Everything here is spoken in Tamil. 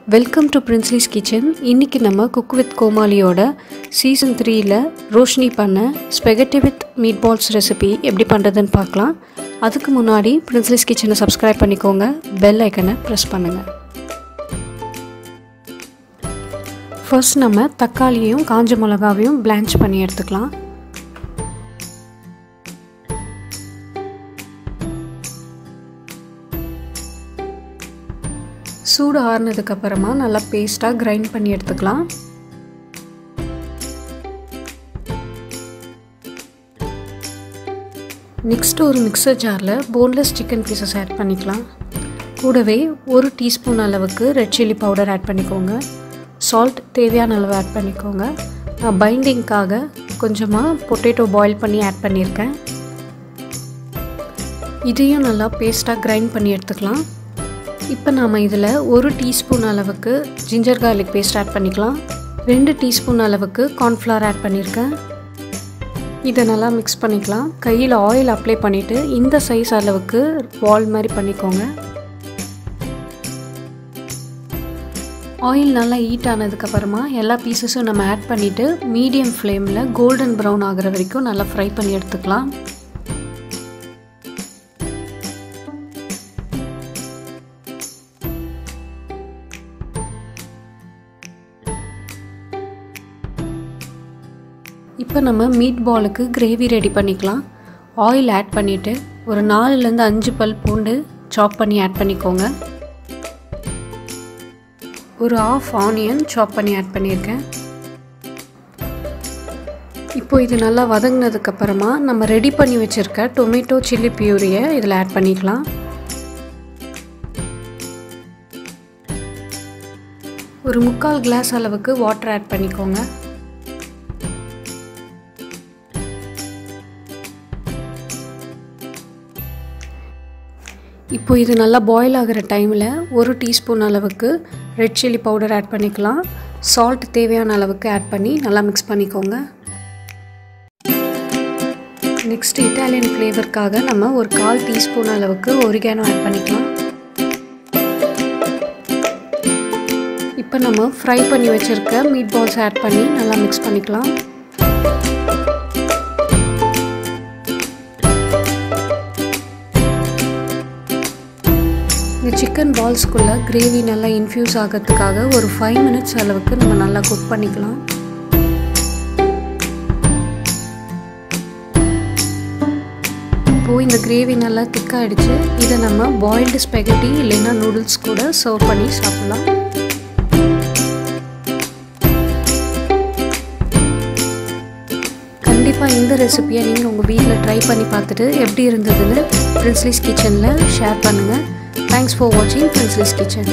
Welcome to Prinsley's Kitchen. இன்னைக்கு நம்ம Cook with Comaliயோட season 3ல ரோஷினி பண்ண spaghetti with meatballs recipe எப்படி பண்றதுன்னு பார்க்கலாம். அதுக்கு முன்னாடி Prinsley's Kitchen-ஐ subscribe பண்ணிக்கோங்க. bell icon-ஐ press பண்ணுங்க. First நம்ம தக்காளியையும் காஞ்ச மிளகாயையும் blanch பண்ணி எடுத்துக்கலாம். சூடு ஆறுனதுக்கு அப்புறமா நல்லா பேஸ்டா கிரைண்ட் பண்ணி எடுத்துக்கலாம். நெக்ஸ்ட் ஒரு மிக்சர் ஜார்ல போன்லெஸ் சிக்கன் பீசஸ் ஆட் பண்ணிக்கலாம். கூடவே 1 டீஸ்பூன் அளவுக்கு ரெட் சில்லி பவுடர் ஆட் பண்ணிக்கோங்க. சால்ட் தேவையான அளவு ஆட் பண்ணிக்கோங்க. நான் பைண்டிங்காக கொஞ்சமா பொட்டேட்டோ பாயில் பண்ணி ஆட் பண்ணியிருக்கேன். இதையும் நல்லா பேஸ்டா கிரைண்ட் பண்ணி எடுத்துக்கலாம். இப்போ நாம இதில் 1 டீஸ்பூன் அளவுக்கு ஜிஞ்சர் கார்லிக் பேஸ்ட் ஆட் பண்ணிக்கலாம். 2 டீஸ்பூன் அளவுக்கு கார்ன்ஃப்ளவர் ஆட் பண்ணியிருக்கேன். இதை நல்லா மிக்ஸ் பண்ணிக்கலாம். கையில் ஆயில் அப்ளை பண்ணிவிட்டு இந்த சைஸ் அளவுக்கு பால் மாதிரி பண்ணிக்கோங்க. ஆயில் நல்லா ஹீட் ஆனதுக்கப்புறமா எல்லா பீசஸும் நம்ம ஆட் பண்ணிவிட்டு மீடியம் ஃப்ளேமில் கோல்டன் ப்ரௌன் ஆகிற வரைக்கும் நல்லா ஃப்ரை பண்ணி எடுத்துக்கலாம். இப்போ நம்ம மீட் பாலுக்கு கிரேவி ரெடி பண்ணிக்கலாம். ஆயில் ஆட் பண்ணிவிட்டு ஒரு 4லேருந்து 5 பல் பூண்டு சாப் பண்ணி ஆட் பண்ணிக்கோங்க. ஒரு ½ ஆனியன் சாப் பண்ணி ஆட் பண்ணியிருக்கேன். இப்போ இது நல்லா வதங்கினதுக்கப்புறமா நம்ம ரெடி பண்ணி வச்சுருக்க டொமேட்டோ சில்லி பியூரியை இதில் ஆட் பண்ணிக்கலாம். ஒரு 3/4 கிளாஸ் அளவுக்கு வாட்டர் ஆட் பண்ணிக்கோங்க. இப்போ இது நல்லா பாயில் ஆகிற டைமில் 1 டீஸ்பூன் அளவுக்கு ரெட் சில்லி பவுடர் ஆட் பண்ணிக்கலாம். சால்ட் தேவையான அளவுக்கு ஆட் பண்ணி நல்லா மிக்ஸ் பண்ணிக்கோங்க. நெக்ஸ்ட் இட்டாலியன் ஃப்ளேவருக்காக நம்ம ஒரு 1/4 டீஸ்பூன் அளவுக்கு ஒரிகானோ ஆட் பண்ணிக்கலாம். இப்போ நம்ம ஃப்ரை பண்ணி வச்சுருக்க மீட் பால்ஸ் ஆட் பண்ணி நல்லா மிக்ஸ் பண்ணிக்கலாம். இந்த சிக்கன் பால்ஸ்குள்ளே கிரேவி நல்லா இன்ஃப்யூஸ் ஆகிறதுக்காக ஒரு 5 மினிட்ஸ் அளவுக்கு நம்ம நல்லா குக் பண்ணிக்கலாம். இப்போது இந்த கிரேவி நல்லா திக்காகிடுச்சு. இதை நம்ம பாயில்டு ஸ்பெகட்டி இல்லைன்னா நூடுல்ஸ் கூட சர்வ் பண்ணி சாப்பிட்லாம். கண்டிப்பாக இந்த ரெசிபியை நீங்கள் உங்கள் வீட்டில் ட்ரை பண்ணி பார்த்துட்டு எப்படி இருந்ததுன்னு Prinsley's Kitchen-ல ஷேர் பண்ணுங்கள். Thanks for watching Prinsley's Kitchen.